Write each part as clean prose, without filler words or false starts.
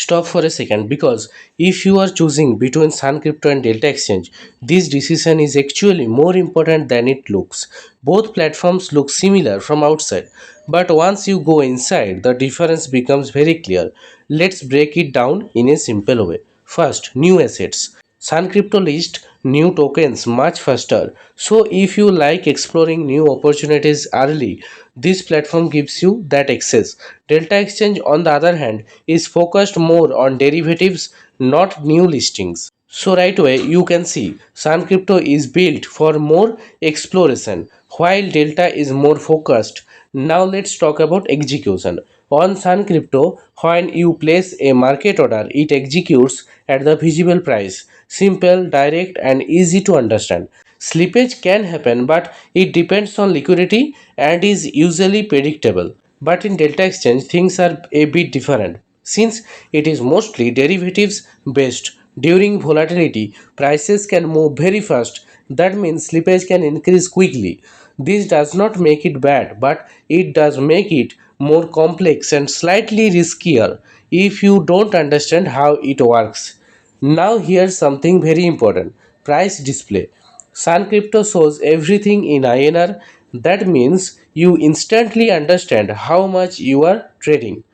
stop for a second, because if you are choosing between SunCrypto and Delta Exchange, this decision is actually more important than it looks. Both platforms look similar from outside, but once you go inside, the difference becomes very clear. Let's break it down in a simple way. First, new assets. SunCrypto lists new tokens much faster. So if you like exploring new opportunities early, this platform gives you that access. Delta Exchange, on the other hand, is focused more on derivatives, not new listings. So right away you can see SunCrypto is built for more exploration while Delta is more focused. Now let's talk about execution. On SunCrypto, when you place a market order, it executes at the visible price. Simple, direct and easy to understand. Slippage can happen, but it depends on liquidity and is usually predictable. But in Delta Exchange, things are a bit different. Since it is mostly derivatives based, during volatility, prices can move very fast. That means slippage can increase quickly. This does not make it bad, but it does make it more complex and slightly riskier if you don't understand how it works. Now here's something very important. Price display. Sun Crypto shows everything in INR. That means you instantly understand how much you are trading.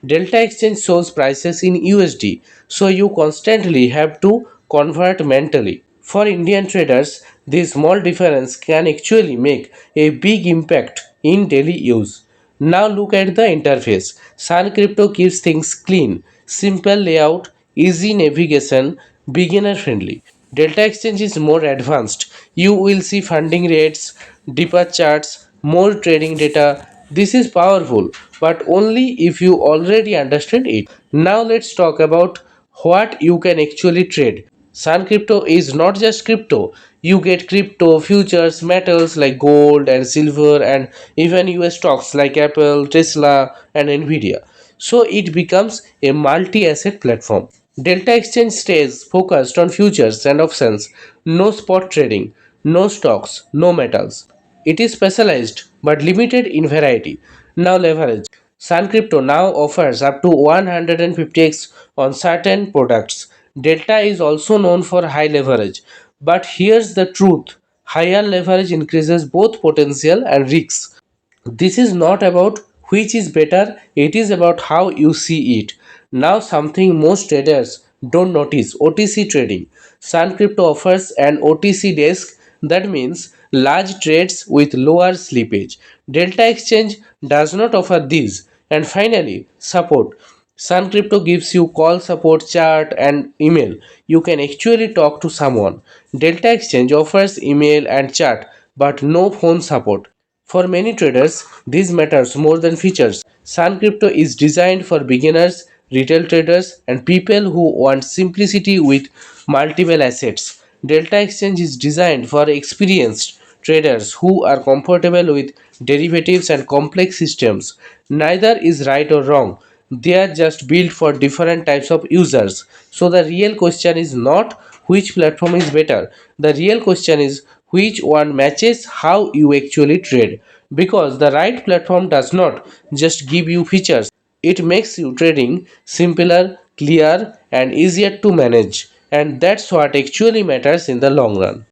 Delta Exchange shows prices in USD, so you constantly have to convert mentally. For Indian traders, this small difference can actually make a big impact in daily use. Now look at the interface. Sun Crypto keeps things clean, simple layout, easy navigation, beginner friendly. Delta Exchange is more advanced. You will see funding rates, deeper charts, more trading data. This is powerful, but only if you already understand it. Now let's talk about what you can actually trade. Sun Crypto is not just crypto. You get crypto, futures, metals like gold and silver, and even US stocks like Apple, Tesla, and Nvidia. So it becomes a multi asset platform. Delta Exchange stays focused on futures and options, no spot trading, no stocks, no metals. It is specialized but limited in variety. Now leverage. Sun Crypto now offers up to 150x on certain products. Delta is also known for high leverage. But here's the truth: higher leverage increases both potential and risks. This is not about which is better, it is about how you see it. Now, something most traders don't notice: OTC trading. Sun Crypto offers an OTC desk, that means large trades with lower slippage. Delta Exchange does not offer these. And finally, support. Sun Crypto gives you call support, chat, and email. You can actually talk to someone. Delta Exchange offers email and chat, but no phone support. For many traders, this matters more than features. Sun Crypto is designed for beginners, retail traders, and people who want simplicity with multiple assets. Delta Exchange is designed for experienced traders who are comfortable with derivatives and complex systems. Neither is right or wrong. They are just built for different types of users. So the real question is not which platform is better. The real question is which one matches how you actually trade. Because the right platform does not just give you features, it makes you trading simpler, clear, and easier to manage. And that's what actually matters in the long run.